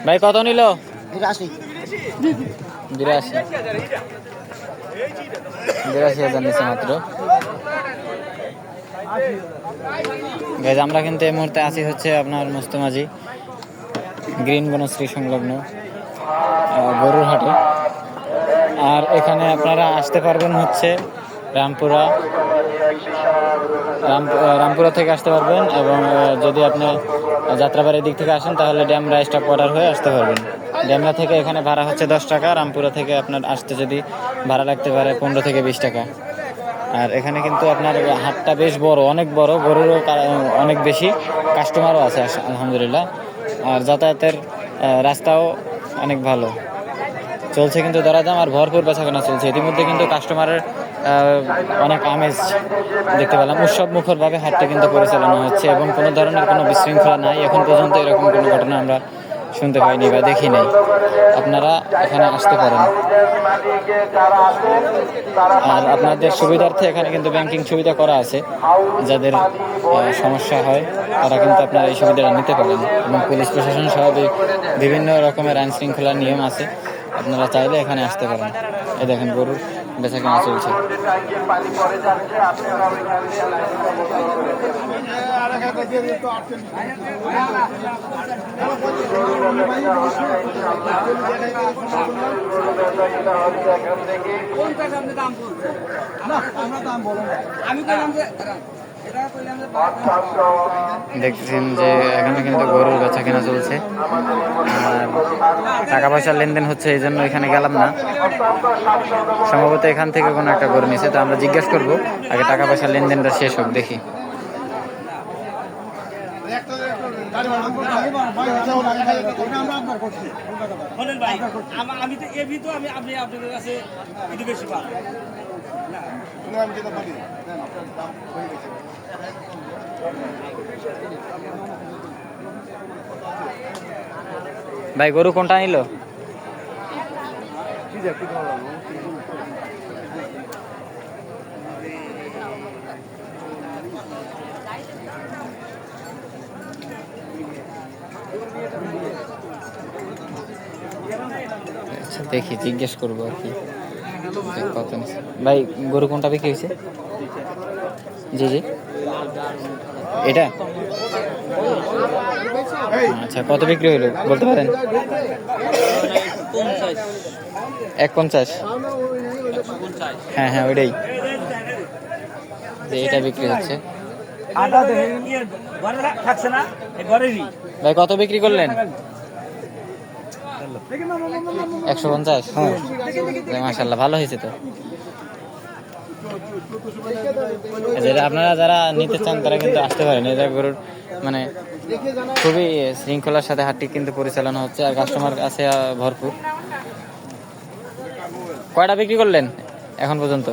ভাই কত নিল? 82,000 নিচ্ছে মাত্র। গাইজ আমরা কিন্তু এই মুহূর্তে আছি হচ্ছে আপনার মস্তমাঝি গ্রিন বনশ্রী সংলগ্ন গরুর হাটে। আর এখানে আপনারা আসতে পারবেন হচ্ছে রামপুরা থেকে আসতে পারবেন, এবং যদি আপনি যাত্রাবাড়ির দিক থেকে আসেন তাহলে ড্যামরা স্টপ কোয়ার্টার হয়ে আসতে পারবেন। ড্যামরা থেকে এখানে ভাড়া হচ্ছে 10 টাকা, রামপুরা থেকে আপনার আসতে যদি ভাড়া লাগতে পারে 15 থেকে 20 টাকা। আর এখানে কিন্তু আপনার হাটটা বেশ বড়, অনেক বড়, গরুরও অনেক বেশি, কাস্টমারও আছে আলহামদুলিল্লাহ। আর যাতায়াতের রাস্তাও অনেক ভালো চলছে, কিন্তু দরাদাম আর ভরপুর বেচাকেনা চলছে। ইতিমধ্যে কিন্তু কাস্টমারের অনেক আমেজ দেখতে পেলাম। উৎসব মুখরভাবে হাটটা কিন্তু পরিচালনা হচ্ছে এবং কোনো ধরনের কোনো বিশৃঙ্খলা নাই। এখন পর্যন্ত এরকম কোনো ঘটনা আমরা শুনতে পাইনি বা দেখি নাই। আপনারা এখানে আসতে পারেন। আর আপনাদের সুবিধার্থে এখানে কিন্তু ব্যাংকিং সুবিধা করা আছে, যাদের সমস্যা হয় তারা কিন্তু আপনারা এই সুবিধাটা নিতে পারেন। এবং পুলিশ প্রশাসন সহ বিভিন্ন রকমের আইন শৃঙ্খলার নিয়ম আছে, আপনারা চাইলে এখানে আসতে পারেন। এই দেখেন গরুর বেচা কেনা চলছে। দেখছেন যে এখানে কিন্তু গরুর বেচা কেনা চলছে, আর টাকা পয়সার লেনদেন হচ্ছে, এই জন্য এখানে গেলাম না। সম্ভবত এখান থেকে কোনো একটা গরু নিয়েছে, তো আমরা জিজ্ঞেস করবো আগে টাকা পয়সার লেনদেনটা শেষ হোক, দেখি। আমি তো এবি তো আমি আপনি আপনাদের কাছে একটু বেশি পাই ভাই গরু কোনটা নিল? আচ্ছা দেখি, জিজ্ঞেস করবো আর কি কত নিচ্ছে। ভাই গরু কোনটা বিক্রি হয়েছে? জি জি, এটা আচ্ছা, কত বিক্রি হইলো বলতে পারেন? 150। হ্যাঁ হ্যাঁ ওইটাই, এটা বিক্রি হচ্ছে। ভাই কত বিক্রি করলেন? 150। মাশাআল্লাহ, ভালো হয়েছে তো। আপনারা যারা নিতে চান তারা কিন্তু আসতে পারেন। এটা গরুর মানে খুবই শৃঙ্খলার সাথে হাটটি কিন্তু পরিচালনা হচ্ছে, আর কাস্টমার আছে ভরপুর। কয়টা বিক্রি করলেন এখন পর্যন্ত?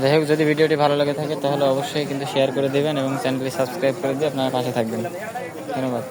যাই হোক, যদি ভিডিওটি ভালো লাগে থাকে তাহলে অবশ্যই কিন্তু শেয়ার করে দেবেন এবং চ্যানেলটি সাবস্ক্রাইব করে দিয়ে আপনারা পাশে থাকবেন। ধন্যবাদ।